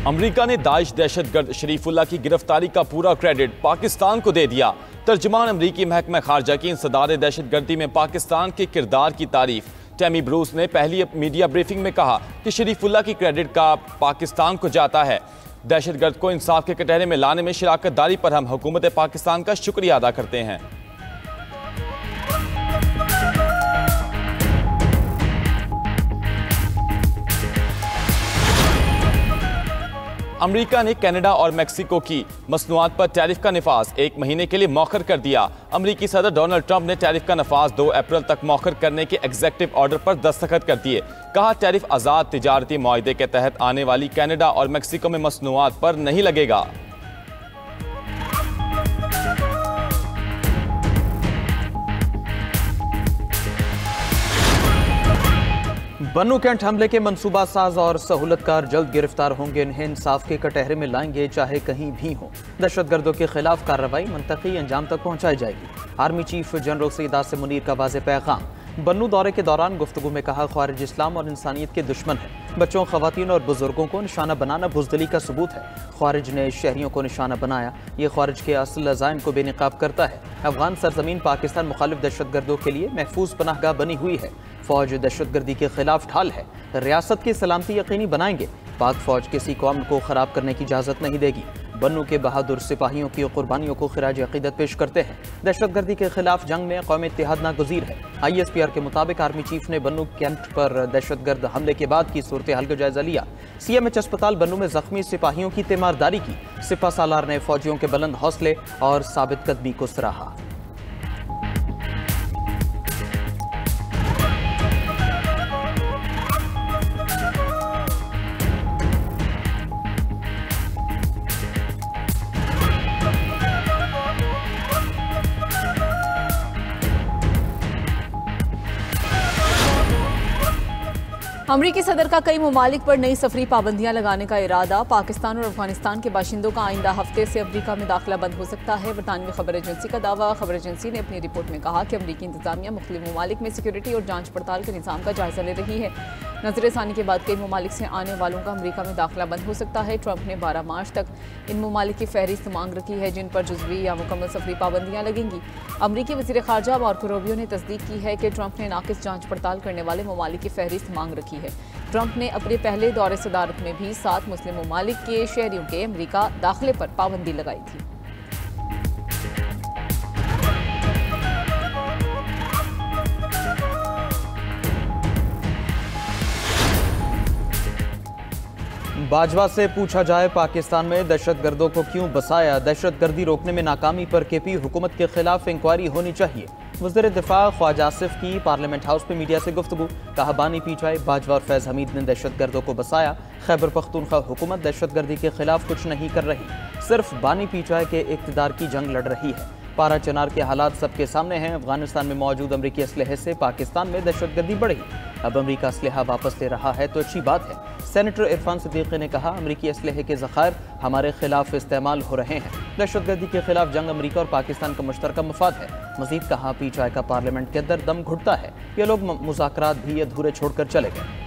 America ने Daesh दहशतगर्द Sharifullah की गिरफ्तारी का पूरा क्रेडिट पाकिस्तान को दे दिया। तर्जुमान अमरीकी महकमा खारजा की इंसदाद दहशतगर्दी में पाकिस्तान के किरदार की तारीफ टैमी ब्रूस ने पहली मीडिया ब्रीफिंग में कहा कि शरीफुल्लाह की क्रेडिट का पाकिस्तान को जाता है। दहशतगर्द को इंसाफ के कटहरे में लाने में शराकत दारी पर हम हुकूमत पाकिस्तान का शुक्रिया अदा करते हैं। अमेरिका ने कनाडा और मेक्सिको की मसनूआत पर टैरिफ का नफाज 1 महीने के लिए मौखर कर दिया। अमेरिकी सदर डोनाल्ड ट्रंप ने टैरिफ का नफाज 2 अप्रैल तक मौखर करने के एग्जीक्यूटिव ऑर्डर पर दस्तखत कर दिए। कहा टैरिफ आज़ाद तिजारती मुआहदे के तहत आने वाली कनाडा और मेक्सिको में मसनूआत पर नहीं लगेगा। बन्नू कैंट हमले के मंसूबा साज और सहूलतकार जल्द गिरफ्तार होंगे। इन्हें इंसाफ के कटहरे में लाएंगे, चाहे कहीं भी हो। दहशतगर्दों के खिलाफ कार्रवाई मंतकी अंजाम तक पहुंचाई जाएगी। Army chief general Syed Asim Munir का वाज़ेह पैगाम। बन्नू दौरे के दौरान गुफ्तगू में कहा, ख्वारिज इस्लाम और इंसानियत के दुश्मन है। बच्चों, खवातीन और बुजुर्गों को निशाना बनाना बुज़दिली का सबूत है। ख्वारिज ने शहरियों को निशाना बनाया, ये ख्वारिज के असल अज़ाइम को बेनकाब करता है। अफगान सरजमीन पाकिस्तान मुखालिफ दहशतगर्दों के लिए महफूज पनाहगाह बनी हुई है। फौज दहशतगर्दी के खिलाफ ढाल है। रियासत की सलामती यकीनी बनाएंगे। पाक फौज किसी कौम को खराब करने की इजाज़त नहीं देगी। बन्नू के बहादुर सिपाहियों की कुर्बानियों को खिराज अकीदत पेश करते हैं। दहशतगर्दी के खिलाफ जंग में कौमी इत्तेहाद नागुज़ीर है। ISPR के मुताबिक आर्मी चीफ ने बन्नू कैंट पर दहशतगर्द हमले के बाद की सूरत हाल का जायजा लिया। CMH अस्पताल बन्नू में जख्मी सिपाहियों की तीमारदारी की। सिपा सालार ने फौजियों के बुलंद हौसले और साबित कदमी को सराहा। अमरीकी सदर का कई ममालिक पर नई सफरी पाबंदियां लगाने का इरादा। पाकिस्तान और अफगानिस्तान के बाशिंदों का आइंदा हफ्ते से अमरीका में दाखिला बंद हो सकता है। बरतानवी खबर एजेंसी का दावा। खबर एजेंसी ने अपनी रिपोर्ट में कहा कि अमरीकी इंतजामिया मुख्तलिफ ममालिक में सिक्योरिटी और जांच पड़ताल के निज़ाम का जायजा ले रही है। नजरसानी के बाद कई ममालिक से आने वालों का अमरीका में दाखिला बंद हो सकता है। ट्रंप ने 12 मार्च तक इन ममालिक की फहरिस्त मांग रखी है जिन पर जुज़वी या मुकम्मल सफरी पाबंदियां लगेंगी। अमरीकी वज़ीर ख़ारजा मार्को रूबियो ने तस्दीक की है कि ट्रंप ने नाक़िस जांच पड़ताल करने वाले ममालिक की फहरिस्त मांग रखी है। ट्रंप ने अपने पहले दौरे सदारत में भी 7 मुस्लिम ममालिक के शहरियों के अमरीका दाखिले पर पाबंदी लगाई थी। बाजवा से पूछा जाए, पाकिस्तान में दहशतगर्दों को क्यों बसाया? दहशतगर्दी रोकने में नाकामी पर KP हुकूमत के खिलाफ इंक्वायरी होनी चाहिए। वज़ीर दिफा ख्वाजा आसिफ की पार्लियामेंट हाउस में मीडिया से गुफ्तगू। कहा, बानी पीछाए बाजवा और फैज़ हमीद ने दहशतगर्दों को बसाया। खैबर पख्तूनख्वा हुकूमत दहशतगर्दी के खिलाफ कुछ नहीं कर रही, सिर्फ बानी पीछाए के इक़्तिदार की जंग लड़ रही है। पारा चनार के हालात सबके सामने हैं। अफगानिस्तान में मौजूद अमरीकी असलहे से पाकिस्तान में दहशतगर्दी बढ़ी। अब अमरीका असलहा वापस ले रहा है तो अच्छी बात है। सेनेटर इरफान सिद्दीकी ने कहा, अमरीकी असलहे के ज़खायर हमारे खिलाफ इस्तेमाल हो रहे हैं। दहशतगर्दी के खिलाफ जंग अमरीका और पाकिस्तान का मुश्तरका मफाद है। मजीद कहा, पीछाए का पार्लियामेंट के अंदर दम घुटता है। ये लोग मुज़ाकरात भी अधूरे छोड़कर चले गए।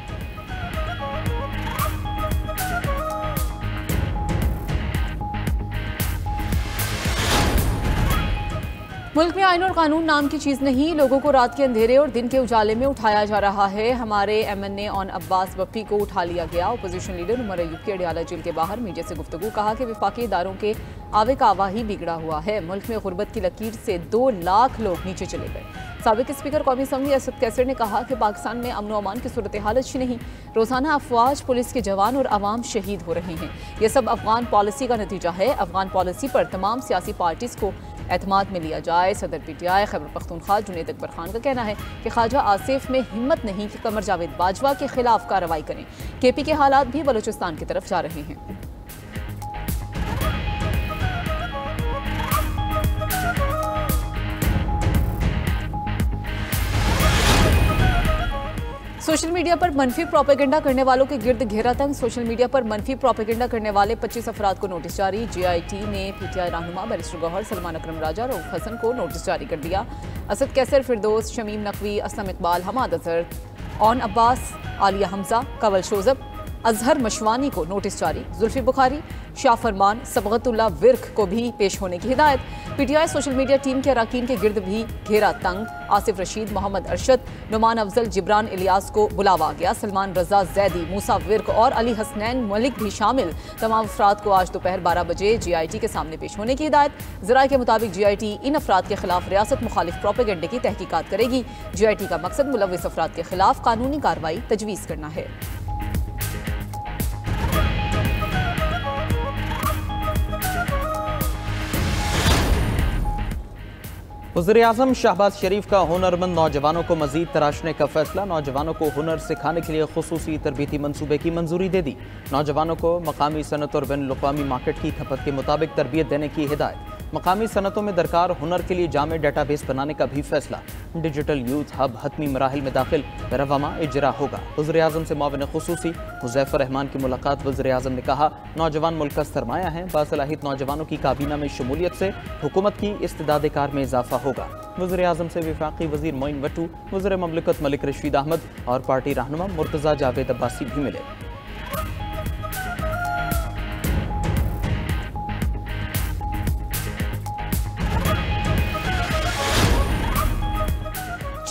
मुल्क में आईन और कानून नाम की चीज़ नहीं, लोगों को रात के अंधेरे और दिन के उजाले में उठाया जा रहा है। हमारे MNA ऑन अब्बास बप्पी को उठा लिया गया। अपोजिशन लीडर उमर अयूब की अडियाला जेल के बाहर मीडिया से गुफ्तगू। कहा कि विफाकी इदारों के आवे का आवा ही बिगड़ा हुआ है। मुल्क में गुर्बत की लकीर से 2 लाख लोग नीचे चले गए। साबिक स्पीकर कौमी असम्बली असद कैसर ने कहा कि पाकिस्तान में अमन अमान की सूरत हाल अच्छी नहीं। रोज़ाना अफवाज, पुलिस के जवान और आवाम शहीद हो रहे हैं। यह सब अफगान पॉलिसी का नतीजा है। अफगान पॉलिसी पर तमाम सियासी पार्टीज़ को एतमाद में लिया जाए। सदर PTI खैबर पख्तूनख्वा जुनैद अकबर खान का कहना है कि ख्वाजा आसिफ में हिम्मत नहीं कि कमर जावेद बाजवा के खिलाफ कार्रवाई करें। KP के हालात भी बलूचिस्तान की तरफ जा रहे हैं। सोशल मीडिया पर मनफी प्रोपेगेंडा करने वालों के गिर्द घेरा तंग। सोशल मीडिया पर मनफी प्रोपेगेंडा करने वाले 25 अफराद को नोटिस जारी। JIT ने PTI रहनुमा बैरिस्टर गौहर, सलमान अकरम राजा, रऊफ हसन को नोटिस जारी कर दिया। असद कैसर, फिरदौस, शमीम नकवी, असलम इकबाल, हमाद अजहर, ऑन अब्बास, आलिया हमजा, कंवल शोजब, अजहर मशवानी को नोटिस जारी। जुल्फी बुखारी, शाह फरमान, सबगतुल्ला विर्क को भी पेश होने की हिदायत। पीटीआई सोशल मीडिया टीम के अरकान के गिर्द भी घेरा तंग। आसिफ रशीद, मोहम्मद अरशद, नुमान अफजल, जिब्रान इलियास को बुलावा गया। सलमान रजा जैदी, मूसा विर्क और अली हसनैन मलिक भी शामिल। तमाम अफराद को आज दोपहर 12 बजे GIT के सामने पेश होने की हिदायत। जराये के मुताबिक GIT इन अफराद के खिलाफ रियासत मुखालिफ प्रोपेगेंडे की तहकीकात करेगी। GIT का मकसद मुलविस अफराद के खिलाफ कानूनी कार्रवाई तजवीज़ करना है। वज़ीर-ए-आज़म शहबाज शरीफ का हुनरमंद नौजवानों को मजीद तराशने का फैसला। नौजवानों को हुनर सिखाने के लिए खुसूसी तरबीती मंसूबे की मंजूरी दे दी। नौजवानों को मकामी सनत और बैनुल-अक़वामी मार्केट की खपत के मुताबिक तरबियत देने की हिदायत। मकामी सनतों में दरकार हुनर के लिए जामे डेटाबेस बनाने का भी फैसला। डिजिटल यूथ हब हतमी मराहिल में दाखिल रवामा इजरा होगा। वज़ीर-ए-आज़म से मुआविन खुसूसी हुज़ैफ़ा रहमान की मुलाकात। वज़ीर-ए-आज़म ने कहा, नौजवान मुल्क का सरमाया है। बासलाहियत नौजवानों की काबीना में शमूलियत से हुकूमत की इस्तिदाद कार में इजाफा होगा। वज़ीर-ए-आज़म से वफाकी वज़ीर मोइन वट्टू, वज़ीर ममलिकत मलिक रशीद अहमद और पार्टी रहनुमा मुर्तज़ा जावेद अब्बासी भी मिले।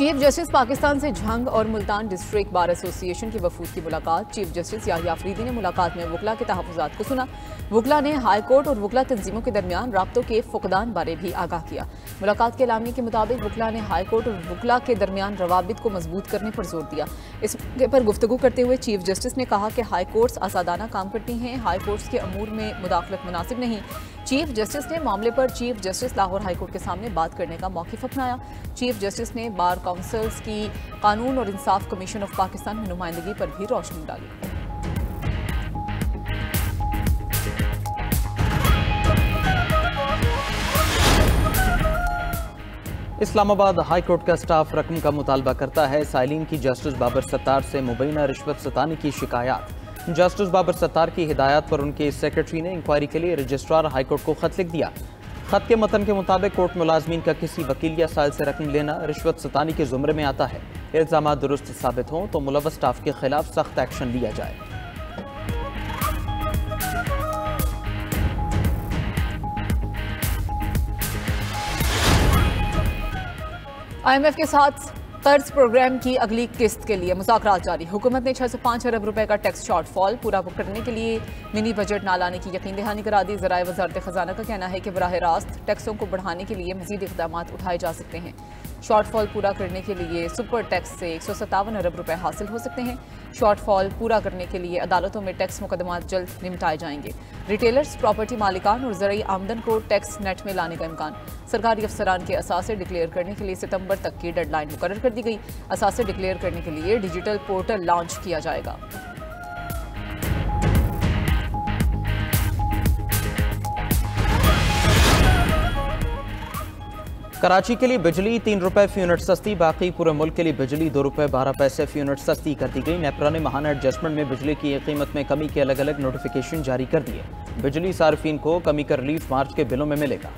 चीफ जस्टिस पाकिस्तान से झंग और मुल्तान डिस्ट्रिक्ट बार एसोसिएशन की वफूद की मुलाकात। चीफ जस्टिस याहिया अफरीदी ने मुलाकात में वकला के तहफ़्फ़ुज़ात को सुना। वकला ने हाई कोर्ट और वकला तंजीमों के दरमियान राब्तों के फुकदान बारे भी आगाह किया। मुलाकात के एलामिया के मुताबिक वकला ने हाई कोर्ट और वकला के दरमियान रवाबित को मजबूत करने पर जोर दिया। इस मौके पर गुफ्तगू करते हुए चीफ जस्टिस ने कहा कि हाई कोर्ट्स आज़ादाना काम करती हैं। हाई कोर्ट्स के अमूर में मुदाखलत मुनासिब नहीं। चीफ जस्टिस ने मामले पर chief justice Lahore high court के सामने बात करने का मौक़िफ़ अपनाया। चीफ जस्टिस ने बार काउंसिल्स की कानून और इंसाफ कमीशन ऑफ पाकिस्तान में नुमाइंदगी पर भी रोशनी डाली। इस्लामाबाद हाई कोर्ट का स्टाफ रकम का मुतालबा करता है। साइलिन की जस्टिस बाबर सत्तार से मुबैना रिश्वत सताने की शिकायत। जस्टिस बाबर सत्तार की हिदायत पर उनके सेक्रेटरी ने इंक्वायरी के लिए रजिस्ट्रार हाई कोर्ट को खत लिख दिया। खत के मतन के मुताबिक कोर्ट मुलाजमीन का किसी वकील या साइल से रकम लेना रिश्वत सतानी के जुमरे में आता है। इल्जाम दुरुस्त साबित हों तो मुलव्वस स्टाफ के खिलाफ सख्त एक्शन लिया जाए। IMF के साथ कर्ज प्रोग्राम की अगली किस्त के लिए मुज़ाकरात जारी। हुकूमत ने 605 अरब रुपए का टैक्स शॉर्टफॉल पूरा करने के लिए मिनी बजट ना लाने की यकीन दहानी करा दी। ज़राए वज़ारत ख़जाना का कहना है कि बराह रास्त टैक्सों को बढ़ाने के लिए मज़ीद इक़दाम उठाए जा सकते हैं। शॉर्टफॉल पूरा करने के लिए सुपर टैक्स से 157 अरब रुपए हासिल हो सकते हैं। शॉर्टफॉल पूरा करने के लिए अदालतों में टैक्स मुकदमात जल्द निपटाए जाएंगे। रिटेलर्स, प्रॉपर्टी मालिकान और ज़रूरी आमदन को टैक्स नेट में लाने का इम्कान। सरकारी अफसरान के असासे डिक्लेयर करने के लिए सितंबर तक की डेडलाइन मुकर्रर कर दी गई। असासे डिक्लेयर करने के लिए डिजिटल पोर्टल लॉन्च किया जाएगा। कराची के लिए बिजली 3 रुपए फी यूनिट सस्ती। बाकी पूरे मुल्क के लिए बिजली 2 रुपए 12 पैसे फी यूनिट सस्ती कर दी गई। नेपरा ने महाना एडजस्टमेंट में बिजली की कीमत में कमी के अलग अलग नोटिफिकेशन जारी कर दिए। बिजली सार्फिन को कमी का रिलीफ मार्च के बिलों में मिलेगा।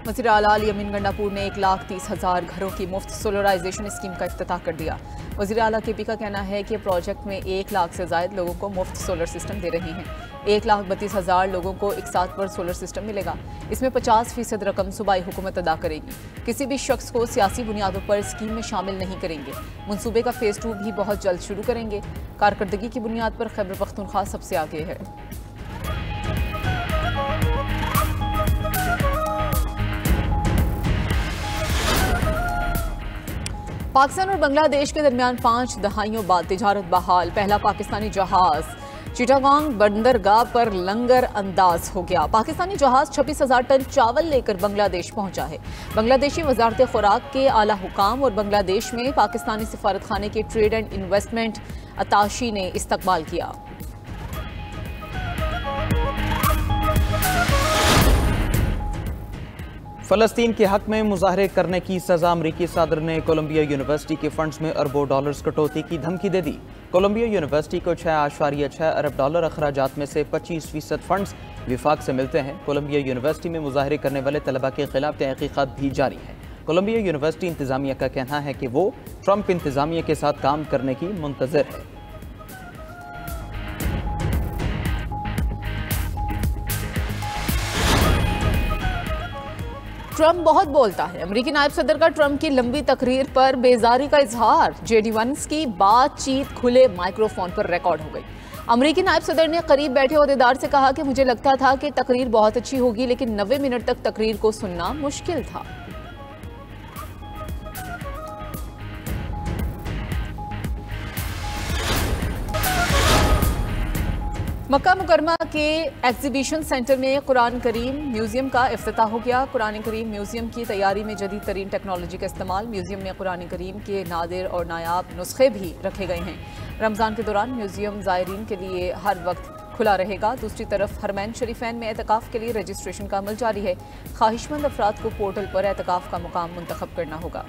वज़ीर आला यमीन गंडापुर ने 1,30,000 घरों की मुफ्त सोलराइजेशन स्कीम का इफ्तिताह कर दिया। वज़ीर आला KP का कहना है कि प्रोजेक्ट में 1 लाख से ज़ायद लोगों को मुफ्त सोलर सिस्टम दे रहे हैं। 1,32,000 लोगों को एक साथ पर सोलर सिस्टम मिलेगा। इसमें 50% रकम सूबाई हुकूमत अदा करेगी। किसी भी शख्स को सियासी बुनियादों पर स्कीम में शामिल नहीं करेंगे। मनसूबे का फ़ेज़ 2 भी बहुत जल्द शुरू करेंगे। कारकर्दगी की बुनियाद पर खैबर पख्तूनख्वा सबसे आगे है। पाकिस्तान और बांग्लादेश के दरमियान 5 दहाइयों बाद तिजारत बहाल। पहला पाकिस्तानी जहाज चिटागांग बंदरगाह पर लंगर अंदाज हो गया। पाकिस्तानी जहाज 26,000 टन चावल लेकर बांग्लादेश पहुंचा है। बांग्लादेशी वजारत खुराक के आला हुकाम और बांग्लादेश में पाकिस्तानी सिफारतखाने के ट्रेड एंड इन्वेस्टमेंट अताशी ने इस्तकबाल किया। फ़लस्तीन के हक में मुजाहरे करने की सजा। अमरीकी सदर ने कोलंबिया यूनिवर्सिटी के फंड्स में अरबों डॉलर्स कटौती की धमकी दे दी। कोलंबिया यूनिवर्सिटी को 6.6 अरब डॉलर अखराजात में से 25% फंड्स विफाक से मिलते हैं। कोलंबिया यूनिवर्सिटी में मुजाहरे करने वाले तलबा के खिलाफ तहकीकात भी जारी है। कोलंबिया यूनिवर्सिटी इंतजामिया का कहना है कि वो ट्रंप इंतजामिया के साथ काम करने की मुंतज़िर है। ट्रंप बहुत बोलता है। अमेरिकी नायब सदर का ट्रंप की लंबी तकरीर पर बेजारी का इजहार। JD-1 की बातचीत खुले माइक्रोफोन पर रिकॉर्ड हो गई। अमेरिकी नायब सदर ने करीब बैठे ओहदेदार से कहा कि मुझे लगता था कि तकरीर बहुत अच्छी होगी, लेकिन 90 मिनट तक तकरीर को सुनना मुश्किल था। मक्का मुकरमा के एग्जीबिशन सेंटर में कुरान करीम म्यूजियम का इफ्तिताह हो गया। कुरान करीम म्यूजियम की तैयारी में जदीद तरीन टेक्नोलॉजी का इस्तेमाल। म्यूजियम में कुरान करीम के नादिर और नायाब नुस्खे भी रखे गए हैं। रमज़ान के दौरान म्यूजियम ज़ायरीन के लिए हर वक्त खुला रहेगा। दूसरी तरफ हरमैन शरीफैन में एतकाफ़ के लिए रजिस्ट्रेशन का अमल जारी है। ख्वाहिशमंद अफराद को पोर्टल पर एतकाफ़ का मुकाम मुंतखब करना होगा।